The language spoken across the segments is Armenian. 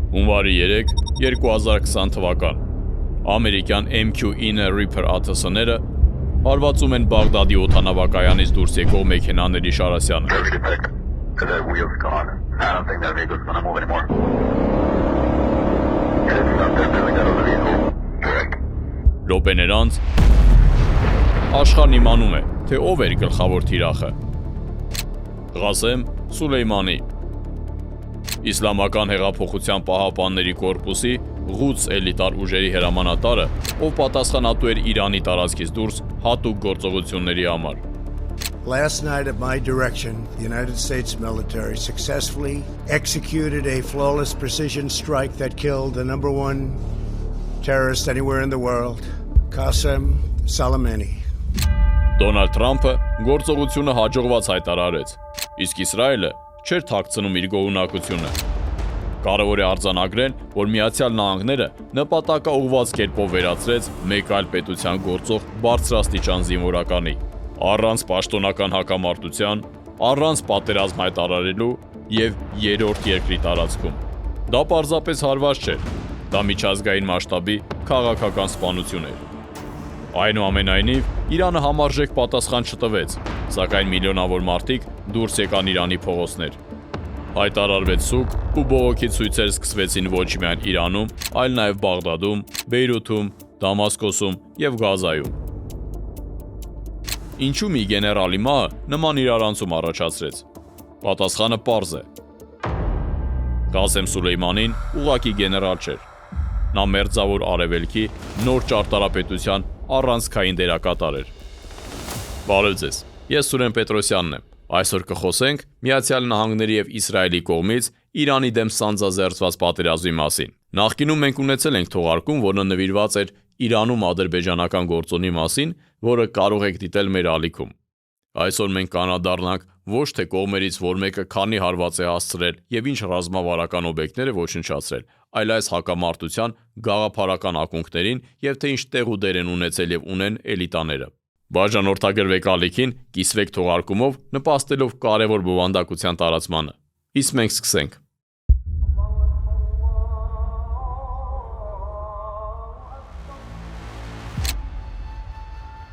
Հունվարի 3, 2020 թվական ամերիկյան MQ-9 Reaper ԱԹՍ-ները հարվածում են Բաղդադի օդանավակայանից դուրս եկող մեքենաների շարասյանը։ Րոպեներ անց աշխարհն իմանում է, թե ով էր գլխավոր թիրախը։ Ղասեմ Սուլեյմանի, Իսլամական հեղափոխության պահապանների կորպուսի Ղուդս էլիտար ուժերի հրամանատարը, ով պատասխանատու էր Իրանի տարածքից դուրս հատուկ գործողությունների համար։ Last night at my direction, the United States military successfully executed a flawless precision strike that killed the #1 terrorist anywhere in the world, Qasem Soleimani. Դոնալդ Թրամփը գործողությունը հաջողված հայտարարեց, իսկ Իսրայելը չէր թաքցնում իր գոհունակությունը։ Կարևոր է արձանագրել, որ Միացյալ Նահանգները նպատակաուղղված կերպով վերացրեց մեկ այլ պետության գործող բարձրաստիճան զինվորականի, առանց պաշտոնական հակամարտության, առանց պատերազմ հայտարարելու եւ երրորդ երկրի տարածքում։ Դա պարզապես հարված չէր, դա միջազգային մասշտաբի քաղաքական սպանություն էր։ Այնուամենայնիվ, Իրանը համարժեք պատասխան չտվեց, սակայն միլիոնավոր մարդիկ դուրս եկան Իրանի փողոցներ։ Հայտարարվեց սուկ ու բողոքի ցույցեր սկսվեցին ոչ միայն Իրանում, այլ նաև Բաղդադում, Բեյրութում, Դամասկոսում եւ Գազայում։ Ինչու մի գեներալի մահը նման իրարանցում առաջացրեց։ Պատասխանը պարզ է։ Ղասեմ Սուլեյմանին ուղղակի գեներալ չէր։ Նա մերձավոր արևելքի նոր ճարտարապետության առանցքային դերակատար էր։ Բարև ձեզ, ես Սուրեն Պետրոսյանն եմ։ Այսօր կխոսենք Միացյալ Նահանգների եւ Իսրայելի կողմից Իրանի դեմ սանձազերծված պատերազմի մասին։ Նախկինում մենք ունեցել ենք թողարկում, որը նվիրված էր Իրանում ադրբեջանական գործոնի մասին, որը կարող եք դիտել մեր ալիքում։ Այսօր մենք կանադառնանք ոչ թե կողմերից որ մեկը քանի հարված է հասցրել եւ ինչ ռազմավարական օբյեկտներ է ոչնչացրել, այլ այս հակամարտության գաղափարական ակունքներին եւ թե ինչ տեղ ու դեր են ունեցել եւ ունեն էլիտաները։ Բաժանորդագրվեք ալիքին, կիսվեք թողարկումով, նպաստելով կարևոր բովանդակության տարածմանը։ Իսկ մենք սկսենք։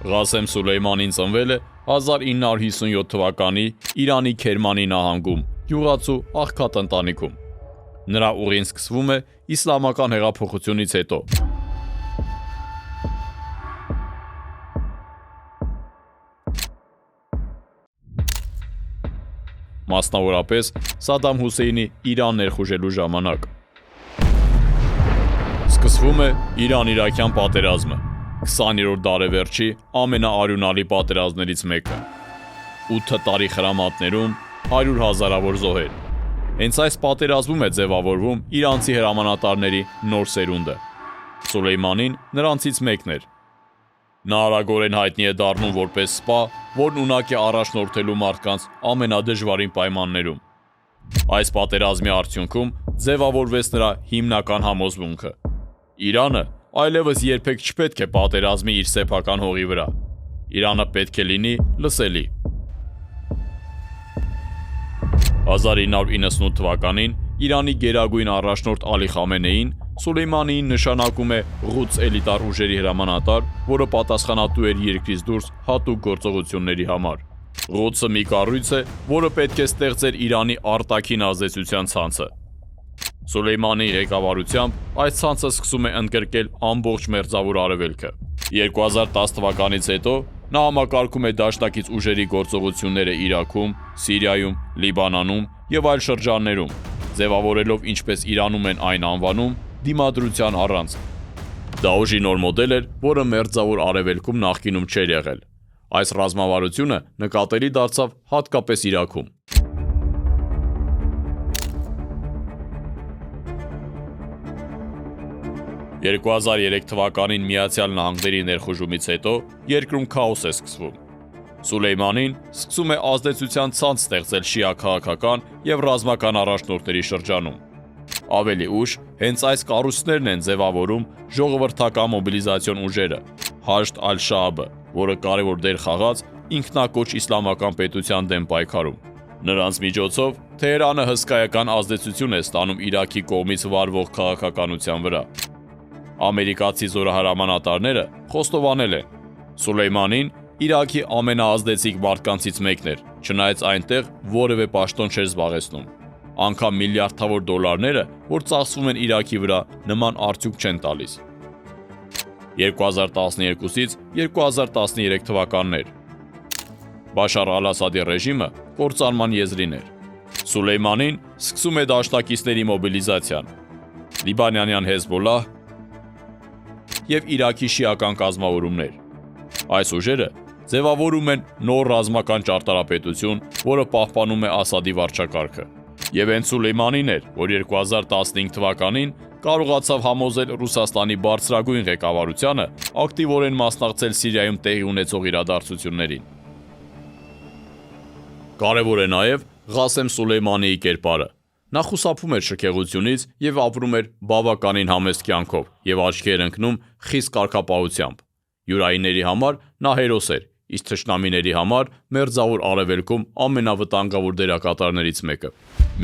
Ղասեմ Սուլեյմանին ծնվել է 1957 թվականի Իրանի Քերմանի նահանգում, գյուղացու աղքատ ընտանիքում։ Նրա ուղին սկսվում է իսլամական հեղափոխությունից հետո։ Մասնավորապես Սադամ Հուսեյնի Իրան ներխուժելու ժամանակ։ Սկսվում է Իրան-իրաքյան պատերազմը, 20-րդ դարեվերջի ամենաարյունալի պատերազմներից մեկը։ 8 տարի խրամատներում 100 հազարավոր զոհեր։ Հենց այս պատերազմում է ձևավորվում իրանցի հրամանատարների նոր սերունդը։ Սուլեյմանին նրանցից մեկն էր։ Նա արագորեն հայտնի է դառնում որպես սպա, որն ունակ է առաջնորդելու մարդկանց ամենադժվարին պայմաններում։ Այս պատերազմի արդյունքում ձևավորվեց նրա հիմնական համոզմունքը։ Իրանը այլևս երբեք չպետք է պատերազմի իր սեփական հողի վրա։ Իրանը պետք է լինի լսելի։ 1998 թվականին Իրանի գերագույն առաջնորդ Ալի Խամենեին Սուլեյմանիին նշանակում է Ղուդս էլիտար ուժերի հրամանատար, որը պատասխանատու էր երկրից դուրս հատուկ գործողությունների համար։ Ղուդսը մի կառույց է, որը պետք է ստեղծեր Իրանի արտաքին ազդեցության ցանցը։ Սուլեյմանի ղեկավարությամբ այս ցանցը սկսում է ընդգրկել ամբողջ մերձավոր արևելքը։ 2010 թվականից հետո նա համակարգում է դաշնակից ուժերի գործողությունները Իրաքում, Սիրիայում, Լիբանանում եւ այլ շրջաններում, ձևավորելով ինչպես Իրանում են այն անվանում դիմադրության առանցք։ Դա ուժի նոր մոդել էր, որը մերձավոր արևելքում նախկինում չէր եղել։ Այս ռազմավարությունը նկատելի դարձավ հատկապես Իրաքում։ 2003 թվականին Միացյալ Նահանգների ներխուժումից հետո երկրում քաոս է սկսվում։ Սուլեյմանին սկսում է ազդեցության ցանց ստեղծել շիա քաղաքական եւ ռազմական առաջնորդների շրջանում։ Ավելի ուշ հենց այս կառույցներն են ձևավորում ժողովրդական մոբիլիզացիոն ուժերը, Հաշդ ալ-Շաաբը, որը կարևոր դեր խաղաց ինքնակոչ իսլամական պետության դեմ պայքարում։ Նրանց միջոցով Թեհրանը հսկայական ազդեցություն է ստանում Իրաքի կողմից վարվող քաղաքականության վրա։ Ամերիկացի զորահրամանատարները խոստովանել են. Սուլեյմանին Իրաքի ամենաազդեցիկ մարդկանցից մեկն էր, չնայած այնտեղ որևէ պաշտոն չէր զբաղեցնում։ Անգամ միլիարդավոր դոլարները, որ ծախսվում են Իրաքի վրա, նման արդյունք չեն տալիս։ 2012-ից 2013 թվականներ Բաշար Ալ-Ասադի ռեժիմը կործանման եզրին էր։ Սուլեյմանին սկսում է դաշնակիցների մոբիլիզացիան։ Լիբանանյան Հեզբոլլահ եւ Իրաքի շիական կազմավորումներ։ Այս ուժերը ձևավորում են նոր ռազմական ճարտարապետություն, որը պահպանում է Ասադի վարչակարգը։ Եվ հենց Սուլեյմանին էր, որ 2015 թվականին կարողացավ համոզել Ռուսաստանի բարձրագույն ղեկավարությանը ակտիվորեն մասնակցել Սիրիայում տեղի ունեցող իրադարձություններին։ Կարևոր է նաև Ղասեմ Սուլեյմանիի կերպարը։ Նա խուսափում էր շքեղությունից եւ ապրում էր բավականին համեստ կյանքով եւ աչքի էր ընկնում խիստ կարգապահությամբ։ Յուրայինների համար նա հերոս էր, իսկ թշնամիների համար Մերձավոր Արևելքում ամենավտանգավոր դերակատարներից մեկը։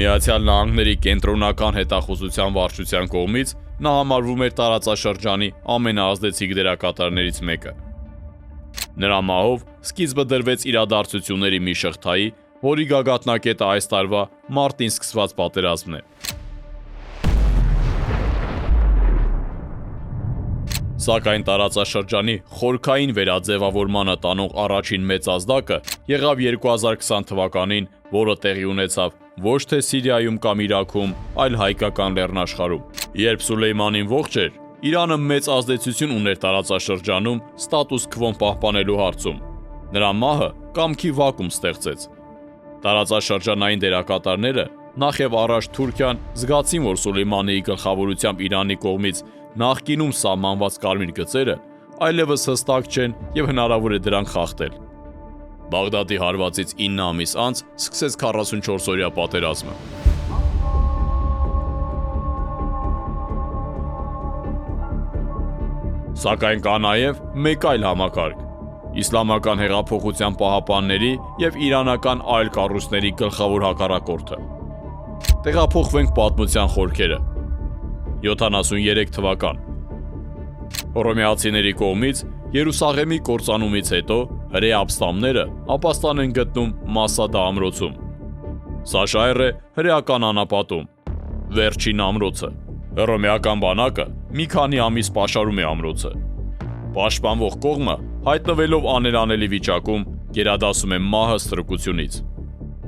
Միացյալ Նահանգների կենտրոնական հետախուզության վարչության կողմից նա համարվում էր տարածաշրջանի ամենաազդեցիկ դերակատարներից մեկը։ Նրա մահով սկիզբը դրվեց իրադարձությունների մի շղթայի, որի գագաթնակետը այս տարվա մարտին սկսված պատերազմն է։ Սակայն տարածաշրջանի խորքային վերաձևավորմանը տանող առաջին մեծ ազդակը եղավ 2020 թվականին, որը տեղի ունեցավ ոչ թե Սիրիայում կամ Իրաքում, այլ հայկական լեռնաշխարհում։ Երբ Սուլեյմանին ողջ էր, Իրանը մեծ ազդեցություն ուներ տարածաշրջանում ստատուս քվոն պահպանելու հարցում։ Նրա մահը կամքի վակուում ստեղծեց։ Տարածաշրջանային դերակատարները նախ եւ առաջ Թուրքիան զգացին, որ Սուլեյմանիի գլխավորությամբ Իրանի կողմից նախկինում սահմանված կարմիր գծերը այլևս հստակ չեն եւ հնարավոր է դրանք խախտել։ Բաղդադի հարվածից 9 ամիս անց սկսեց 44-օրյա պատերազմը։ Սակայն կա նաև մեկ այլ համակարգ՝ Իսլամական հեղափոխության պահապանների եւ իրանական այլ կառույցների գլխավոր հակառակորդը։ Տեղափոխվենք պատմության խորքերը։ 73 թվական։ Հռոմեացիների կողմից Երուսաղեմի կործանումից հետո հրեա ապստամբները ապաստան են գտնում Մասադա ամրոցում։ Սա շահեր է հրեական անապատում, վերջին ամրոցը։ Հռոմեական բանակը մի քանի ամիս պաշարում է ամրոցը։ Պաշտպանվող կողմը, հայտնվելով աներանելի վիճակում, գերադասում է մահը ստրկությունից։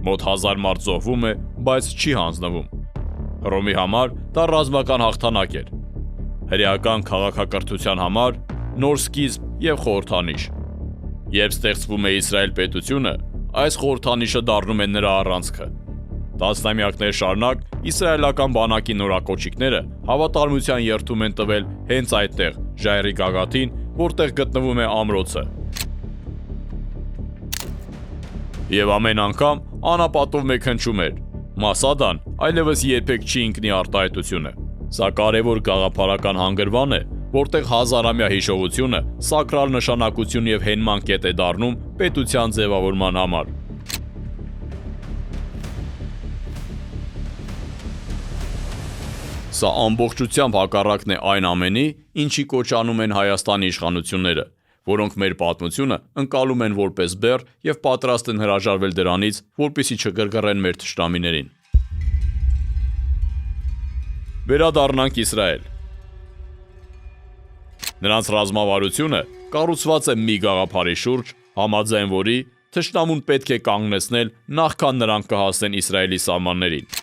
Մոտ 1000 մարդ զոհվում է, բայց չի հանձնվում։ Հռոմի համար դա ռազմական հաղթանակ էր։ Հրեական քաղաքակրթության համար նոր սկիզբ եւ խորհրդանիշ։ Երբ ստեղծվում է Իսրայել պետությունը, այս խորհրդանիշը դառնում է նրա առանցքը։ Տասնամյակներ շարունակ իսրայելական բանակի նորակոչիկները հավատարմության երդում են տվել հենց այդտեղ, ժայռի գագաթին, որտեղ գտնվում է ամրոցը։ Եվ ամեն անգամ անապատով մեկ հնչում էր. Մասադան այլևս երբեք չի ընկնի արտահայտությունը։ Սա կարևոր գաղափարական հանգրվան է, որտեղ հազարամյա հիշողությունը սակրալ նշանակություն եւ հենման կետ է դառնում պետության ձևավորման համար։ Սա ամբողջությամբ հակառակն է այն ամենի, ինչի կոչ անում են Հայաստանի իշխանությունները, որոնք մեր պատմությունը ընկալում են որպես բեռ եւ պատրաստ են հրաժարվել դրանից, որպեսզի չգրգռեն մեր թշնամիներին։ Վերադառնանք Իսրայել։ Նրանց ռազմավարությունը կառուցված է մի գաղափարի շուրջ, համաձայն որի թշնամուն պետք է կանգնեցնել, նախքան նրանք կհասնեն Իսրայելի սահմաններին։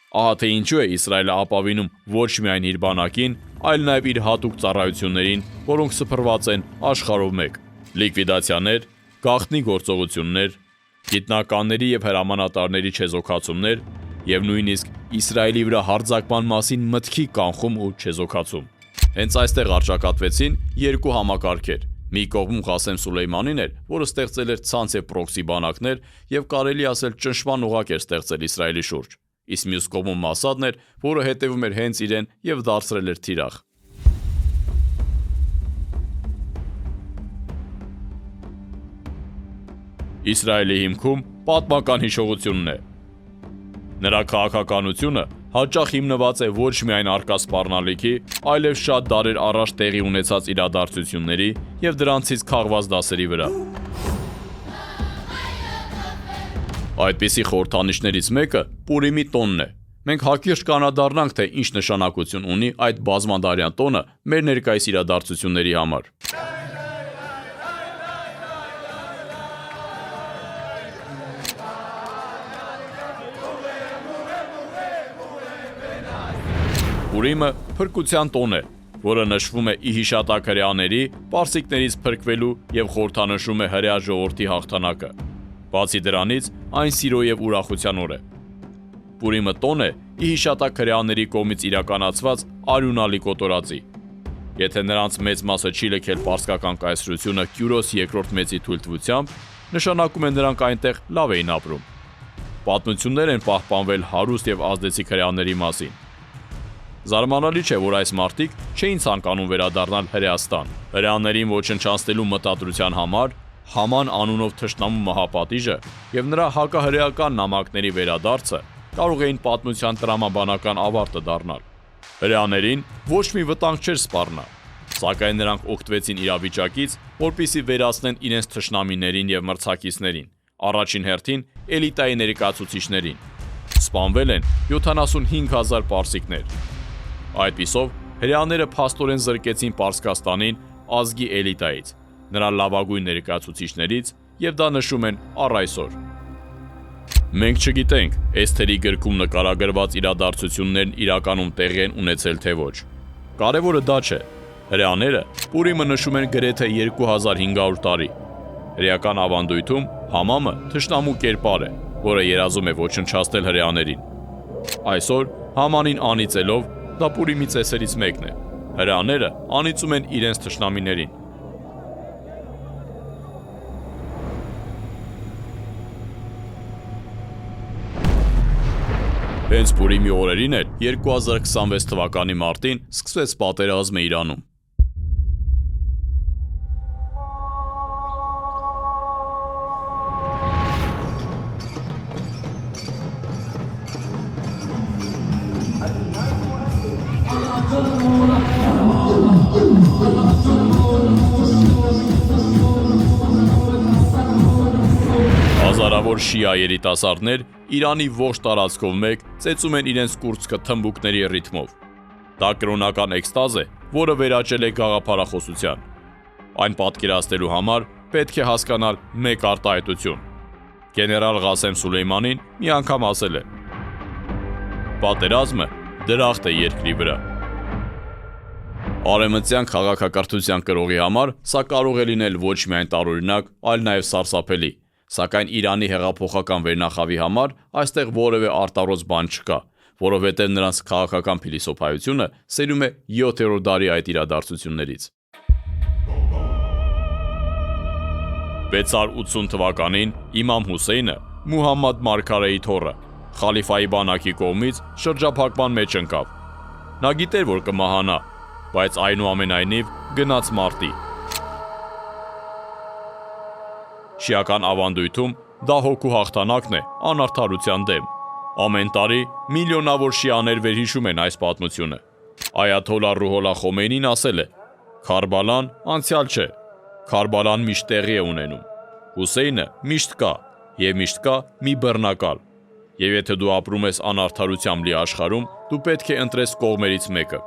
Ահա թե ինչու է Իսրայելը ապավինում ոչ միայն իր բանակին, այլ նաև իր հատուկ ծառայություններին, որոնք սփռված են աշխարհով մեկ։ Լիկվիդացիաներ, գաղտնի գործողություններ, գիտնականների եւ հրամանատարների չեզոքացումներ եւ նույնիսկ Իսրայելի վրա հարձակման մասին մտքի կանխում ու չեզոքացում։ Հենց այստեղ արժակատվեցին երկու համակարգեր։ Մի կողմում Ղասեմ Սուլեյմանին էր, որը ստեղծել էր ցանց եւ պրոքսի բանակներ եւ կարելի ասել ճնշման ուղղակ էր ստեղծել Իսրայելի շուրջ։ Իսկ մյուս կողմում Մասադն էր, որը հետևում էր հենց իրեն եւ դարձրել էր թիրախ։ Իսրայելի հիմքում պատմական հիշողությունն է։ Նրա քաղաքականությունը հաճախ հիմնված է ոչ միայն առկա սպառնալիքի, այլև շատ դարեր առաջ տեղի ունեցած իրադարձությունների և դրանցից քաղված դասերի վրա։ Այդպիսի խորհրդանիշներից մեկը Պուրիմի տոնն է։ Մենք հակիրճ կանադառնանք, թե ինչ նշանակություն ունի այդ բազմադարյան տոնը մեր ներկայիս իրադարձությունների համար։ Պուրիմը փրկության տոն է, որը նշվում է ի հիշատակ հրեաների, պարսիկներից փրկվելու և խորհրդանշում է հրեա ժողովրդի հաղթանակը։ Բացի դրանից, այն սիրո և ուրախության օր է։ Պուրիմը տոն է ի հիշատակ հրեաների կողմից իրականացված արյունալի կոտորածի։ Եթե նրանց մեծ մասը չի լքել պարսկական կայսրությունը Կյուրոս II մեծի թույլտվությամբ, նշանակում է նրանք այնտեղ լավ էին ապրում։ Պատմություններ են պահպանվել հարուստ և ազդեցիկ հրեաների մասին։ Զարմանալի չէ, որ այս մարդիկ չէին ցանկանում վերադառնալ Հրեաստան։ Հրեաներին ոչնչացնելու մտադրության համար Haman անունով թշնամու մահապատիժը և նրա հակահրեական նամակների վերադարձը կարող էին պատմության տրամաբանական ավարտը դառնալ։ Հրեաներին ոչ մի վտանգ չէր սպառնա, սակայն նրանք օգտվեցին իրավիճակից, որպեսզի վերացնեն իրենց թշնամիներին և մրցակիցներին, առաջին հերթին էլիտայի ներկայացուցիչներին։ Սպանվել են 75,000 պարսիկներ։ Այդպիսով, հրեաները փաստորեն զրկեցին Պարսկաստանին ազգի էլիտայից, նրա լավագույն ներկայացուցիչներից, և դա նշում են առ այսօր։ Մենք չգիտենք, Էսթերի գրքում նկարագրված իրադարձություններն իրականում տեղի են ունեցել թե ոչ։ Կարևորը դա չէ։ Հրեաները Պուրիմը նշում են գրեթե 2500 տարի։ Հրեական ավանդույթում Համամը թշնամու կերպար է, որը երազում է ոչնչացնել հրեաներին։ Այսօր Hamanին անիծելով, դա Պուրիմի ծեսերից մեկն է։ Հրեաները անիծում են իրենց թշնամիներին։ Հենց Պուրիմի օրերին էլ 2026 թվականի մարտին սկսվեց պատերազմը Իրանում։ Հազարավոր շիա երիտասարդներ Իրանի ողջ տարածքով մեկ ծեծում են իրենց կուրծքը թմբուկների ռիթմով։ Դա կրոնական էքստազ է, որը վերաճել է գաղափարախոսության։ Այն պատկերացնելու համար պետք է հասկանալ մեկ արտահայտություն։ Գեներալ Ղասեմ Սուլեյմանին մի անգամ ասել է. «Պատերազմը դրախտ է երկրի վրա»։ Արևմտյան քաղաքակրթության կրողի համար սա կարող է լինել ոչ միայն տարօրինակ, այլ նաև սարսափելի, սակայն Իրանի հեղափոխական վերնախավի համար այստեղ որևէ արտառոց բան չկա, որովհետև նրանց քաղաքական փիլիսոփայությունը սերում է 7-րդ դարի այդ իրադարձություններից։ 680 թվականին Իմամ Հուսեյնը, Մուհամմադ Մարգարեի թոռը, խալիֆայի բանակի կողմից շրջափակման մեջ ընկավ։ Նա գիտեր, որ կմահանա, բայց այնուամենայնիվ գնաց մարտի։ Շիական ավանդույթում դա հոգու հաղթանակն է անարդարության դեմ։ Ամեն տարի միլիոնավոր շիաներ վերհիշում են այս պատմությունը։ Այաթոլլա Ռուհոլլա Խոմեյնին ասել է. «Քարբալան անցյալ չէ, Քարբալան միշտ տեղի է ունենում։ Հուսեյնը միշտ կա, և միշտ կա մի բռնակալ։ Եվ եթե դու ապրում ես անարդարությամբ լի աշխարհում, դու պետք է ընտրես կողմերից մեկը»։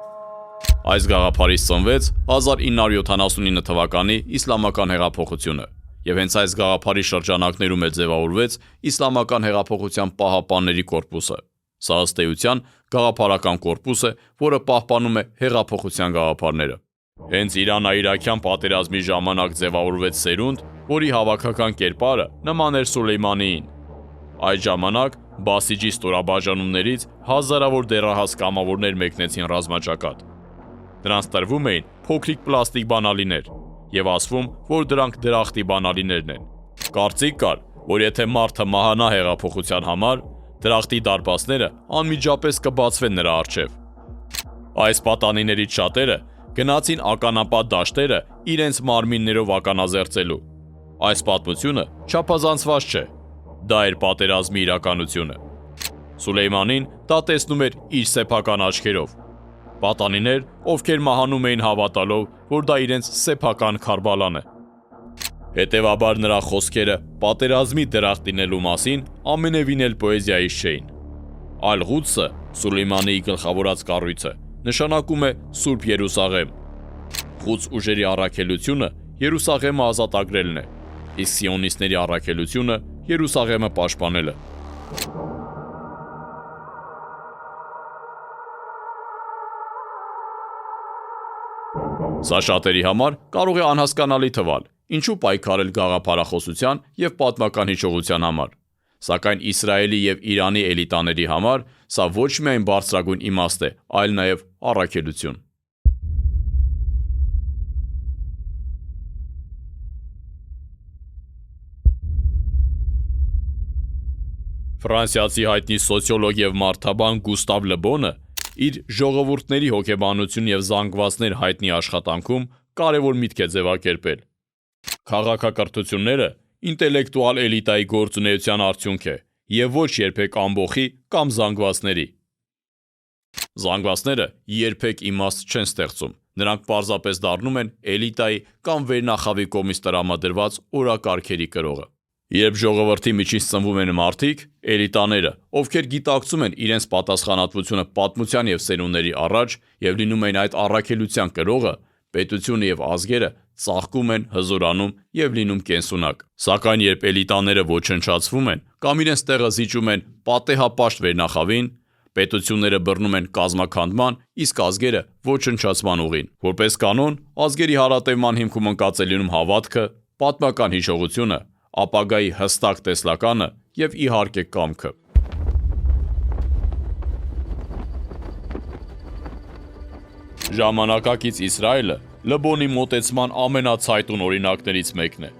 Այս գաղափարից ծնվեց 1979 թվականի իսլամական հեղափոխությունը, և հենց այս գաղափարի շրջանակներում էլ ձևավորվեց Իսլամական հեղափոխության պահապանների կորպուսը։ Սա ըստ էության գաղափարական կորպուս է, որը պահպանում է հեղափոխության գաղափարները։ Հենց Իրանա-իրաքյան պատերազմի ժամանակ ձևավորվեց սերունդ, որի հավաքական կերպարը նման էր Սուլեյմանիին։ Այդ ժամանակ Բասիջի ստորաբաժանումներից հազարավոր դեռահաս կամավորներ մեկնեցին ռազմաճակատ։ Նրանց տրվում էին փոքրիկ պլաստիկ բանալիներ, և ասվում, որ դրանք դրախտի բանալիներն են։ Կարծիք կար, որ եթե մարդը մահանա հեղափոխության համար, դրախտի դարպասները անմիջապես կբացվեն նրա առջև։ Այս պատանիներից շատերը գնացին ականապատ դաշտերը իրենց մարմիններով ականազերծելու։ Այս պատմությունը չափազանցված չէ։ Դա էր պատերազմի իրականությունը։ Սուլեյմանին դա տեսնում էր իր սեփական աչքերով։ Պատանիներ, ովքեր մահանում էին հավատալով, որ դա իրենց սեփական Քարբալան է։ Հետևաբար նրա խոսքերը պատերազմի դրախտ լինելու մասին ամենևին էլ պոեզիայից չէին։ Ալ-Ղուդսը, Սուլեյմանիի գլխավորած կառույցը, նշանակում է Սուրբ Երուսաղեմ։ Ղուդս ուժերի առաքելությունը Երուսաղեմը ազատագրելն է, իսկ սիոնիստների առաքելությունը Երուսաղեմը պաշտպանելը։ Սա շատերի համար կարող է անհասկանալի թվալ, ինչու պայքարել գաղափարախոսության և պատմական հիշողության համար, սակայն Իսրայելի և Իրանի էլիտաների համար սա ոչ միայն բարձրագույն իմաստ է, այլ նաև առաքելություն։ Ֆրանսիացի հայտնի սոցիոլոգ և մարդաբան Գուստավ Լեբոնը իր «Ժողովուրդների հոգեբանություն և զանգվածներ» հայտնի աշխատանքում կարևոր միտք է ձևակերպել։ Քաղաքակրթությունները ինտելեկտուալ էլիտայի գործունեության արդյունք է և ոչ երբեք ամբոխի կամ զանգվածների։ Զանգվածները երբեք իմաստ չեն ստեղծում, նրանք պարզապես դառնում են էլիտայի կամ վերնախավի կողմից տրամադրված օրակարգերի կրողը։ Երբ ժողովրդի միջից ծնվում են մարդիկ, էլիտաները, ովքեր գիտակցում են իրենց պատասխանատվությունը պատմության և սերունդների առաջ և լինում են այդ առաքելության կրողը, պետությունը և ազգերը ծաղկում են, հզորանում և լինում կենսունակ։ Սակայն երբ էլիտաները ոչնչացվում են կամ իրենց տեղը զիջում են պատեհապաշտ վերնախավին, պետությունները բռնում են կազմաքանդման, իսկ ազգերը ոչնչացման ուղին։ Որպես կանոն, ազգերի հարատևման հիմքում ընկած է լինում հավատքը, պատմական հիշողությունը, ապագայի հստակ տեսլականը և իհարկե կամքը։ Ժամանակակից Իսրայելը Լեբոնի մոտեցման ամենացայտուն օրինակներից մեկն է։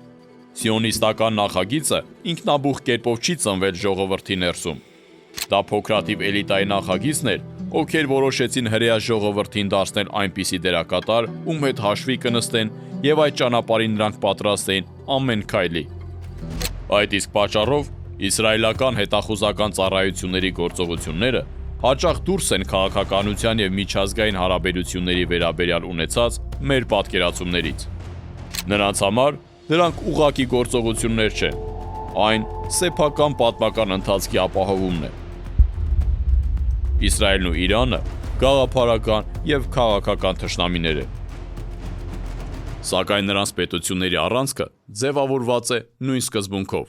Սիոնիստական նախագիծը ինքնաբուխ կերպով չի ծնվել ժողովրդի ներսում։ Դա փոքրաթիվ էլիտայի նախագիծն էր, ովքեր որոշեցին հրեա ժողովրդին դարձնել այնպիսի դերակատար, ում հետ հաշվի կնստեն, և այդ ճանապարհին նրանք պատրաստ էին ամեն քայլի։ Այդ իսկ պատճառով իսրայելական հետախուզական ծառայությունների գործողությունները հաճախ դուրս են քաղաքականության և միջազգային հարաբերությունների վերաբերյալ ունեցած մեր պատկերացումներից։ Նրանց համար դրանք ուղղակի գործողություններ չեն, այն սեփական պատմական ընթացքի ապահովումն է։ Իսրայելն ու Իրանը գաղափարական և քաղաքական թշնամիներ են։ Սակայն նրանց պետությունների առանցքը ձևավորված է նույն սկզբունքով։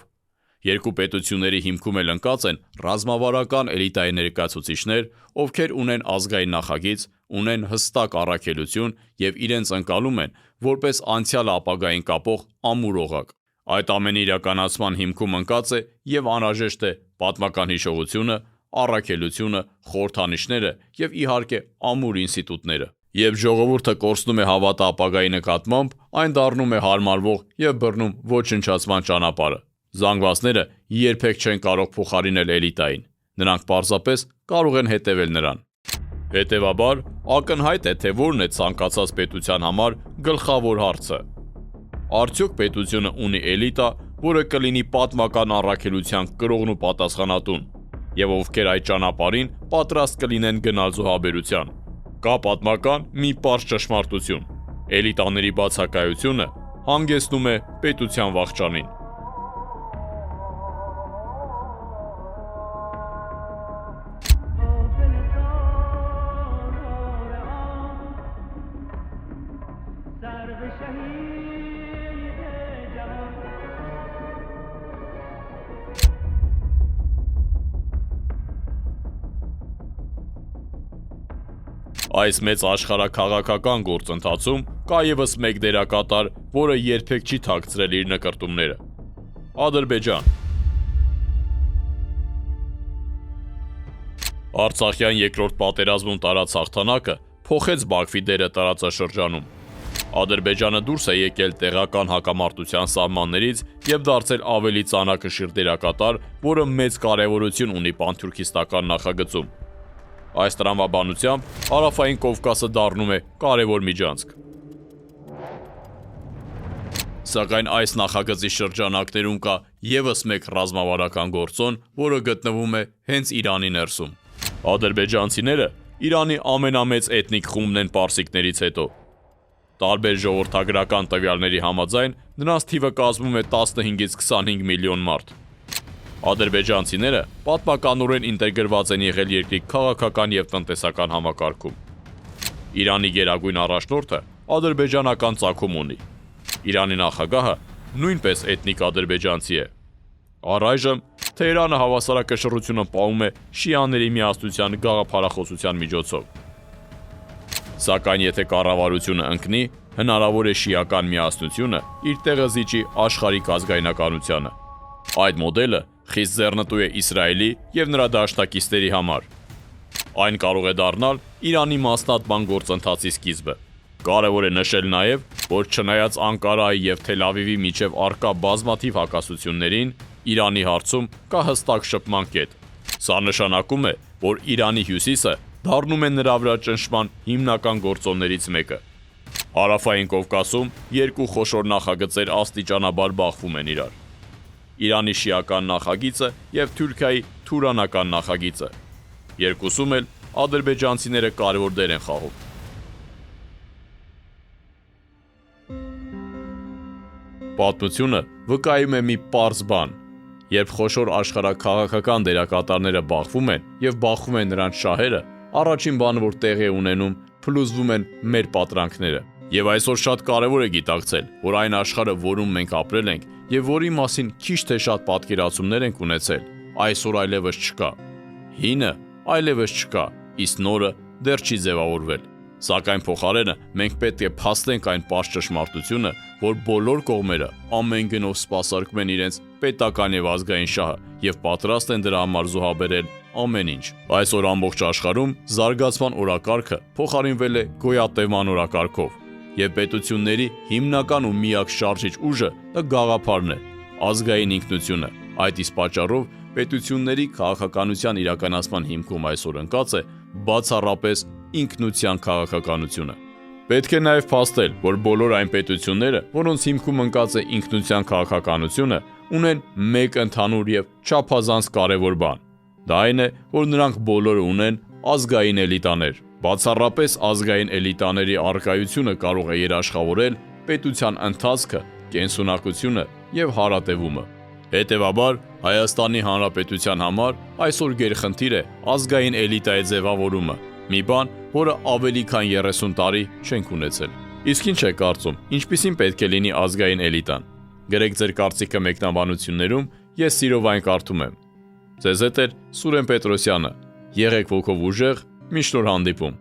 Երկու պետությունների հիմքում էլ ընկած են ռազմավարական էլիտայի ներկայացուցիչներ, ովքեր ունեն ազգային նախագիծ, ունեն հստակ առաքելություն և իրենց ընկալում են որպես անցյալը ապագային կապող ամուր օղակ։ Այդ ամենի իրականացման հիմքում ընկած է և անհրաժեշտ է պատմական հիշողությունը, առաքելությունը, խորհրդանիշները և իհարկե ամուր ինստիտուտները։ Երբ ժողովուրդը կորցնում է հավատը ապագայի նկատմամբ, այն դառնում է հարմարվող և բռնում ոչնչացման ճանապարհը։ Զանգվածները երբեք չեն կարող փոխարինել էլիտային, նրանք պարզապես կարող են հետևել նրան։ Հետևաբար, ակնհայտ է, թե որն է ցանկացած պետության համար գլխավոր հարցը։ Արդյոք պետությունը ունի էլիտա, որը կլինի պատմական առաքելության կրողն ու պատասխանատուն, և ովքեր այդ ճանապարհին պատրաստ կլինեն գնալ զոհաբերության։ Կա պատմական մի պարզ ճշմարտություն. էլիտաների բացակայությունը հանգեցնում է պետության վախճանին։ Այս մեծ աշխարհաքաղաքական գործընթացում կա ևս մեկ դերակատար, որը երբեք չի թաքցրել իր նկրտումները։ Ադրբեջան։ Արցախյան երկրորդ պատերազմում տարած հաղթանակը փոխեց Բաքվի դերը տարածաշրջանում։ Ադրբեջանը դուրս է եկել տեղական հակամարտության սահմաններից և դարձել ավելի ծանրակշիռ դերակատար, որը մեծ կարևորություն ունի պանթյուրքիստական նախագծում։ Այս տրամաբանությամբ Հարավային Կովկասը դառնում է կարևոր միջանցք։ Սակայն այս նախագծի շրջանակներում կա ևս մեկ ռազմավարական գործոն, որը գտնվում է հենց Իրանի ներսում։ Ադրբեջանցիները Իրանի ամենամեծ էթնիկ խումբն են պարսիկներից հետո։ Տարբեր ժողովրդագրական տվյալների համաձայն նրանց թիվը կազմում է 15-ից 25 միլիոն մարդ։ Ադրբեջանցիները պատմականորեն ինտեգրված են եղել երկրի քաղաքական եւ տնտեսական համակարգում։ Իրանի գերագույն առաջնորդը ադրբեջանական ծագում ունի։ Իրանի նախագահը նույնպես էթնիկ ադրբեջանցի է։ Առայժմ Թեհրանը հավասարակշռությունը պահում է շիաների միասնության գաղափարախոսության միջոցով։ Սակայն եթե կառավարությունը ընկնի, հնարավոր է շիական միասնությունը իր տեղը զիջի աշխարհիկ ազգայնականությանը։ Այդ մոդելը խիստ ձեռնտու է Իսրայելի եւ նրա դաշնակիցների համար։ Այն կարող է դառնալ Իրանի մասնատման գործընթացի սկիզբը։ Կարևոր է նշել նաև, որ չնայած Անկարայի եւ Թել Ավիվի միջև առկա բազմաթիվ հակասություններին, Իրանի հարցում կա հստակ շփման կետ։ Սա նշանակում է, որ Իրանի հյուսիսը դառնում է նրա վրա ճնշման հիմնական գործոններից մեկը։ Հարավային Կովկասում երկու խոշոր նախագծեր աստիճանաբար բախվում են իրար։ Իրանի շիական նախագիծը եւ Թուրքիայի թուրանական նախագիծը։ Երկուսում էլ ադրբեջանցիները կարևոր դեր են խաղում։ Պատմությունը վկայում է մի պարզ բան. երբ խոշոր աշխարհաքաղաքական դերակատարները բախվում են եւ բախվում են նրանց շահերը, առաջին բանը, որ տեղի է ունենում, փլուզվում են մեր պատրանքները։ Եվ այսօր շատ կարևոր է գիտակցել, որ այն աշխարհը, որում մենք ապրել ենք եւ որի մասին քիչ թե շատ պատկերացումներ ենք ունեցել, այսօր այլևս չկա։ Հինը այլևս չկա, իսկ նորը դեռ չի ձևավորվել։ Սակայն փոխարենը մենք պետք է փաստենք այն պարզ ճշմարտությունը, որ բոլոր կողմերը ամեն գնով սպասարկում են իրենց պետական եւ ազգային շահը եւ պատրաստ են դրա համար զոհաբերել ամեն ինչ։ Այսօր ամբողջ աշխարհում զարգացման օրակարգը փոխարինվել է գոյատևման օրակարգով, եւ պետությունների հիմնական ու միակ շարժիչ ուժը դա գաղափարն է, ազգային ինքնությունը։ Այդ իսկ պատճառով պետությունների քաղաքականության իրականացման հիմքում այսօր ընկած է բացառապես ինքնության քաղաքականությունը։ Պետք է նաև փաստել, որ բոլոր այն պետությունները, որոնց հիմքում ընկած է ինքնության քաղաքականությունը, ունեն մեկ ընդհանուր եւ չափազանց կարևոր բան։ Դա այն է, որ նրանք բոլորը ունեն ազգային էլիտաներ։ Բացառապես ազգային էլիտաների առկայությունը կարող է երաշխավորել պետության ընթացքը, կենսունակությունը եւ հարատևումը։ Հետևաբար, Հայաստանի Հանրապետության համար այսօր գերխնդիր է ազգային էլիտայի ձևավորումը, մի բան, որը ավելի քան 30 տարի չենք ունեցել։ Իսկ ինչ է կարծում, ինչպիսին պետք է լինի ազգային էլիտան։ Գրեք ձեր կարծիքը մեկնաբանություններում, ես սիրով այն կարդում եմ։ Ձեզ հետ է Սուրեն Պետրոսյանը։ Եղեք ոգով ուժեղ, միշտ նոր հանդիպում։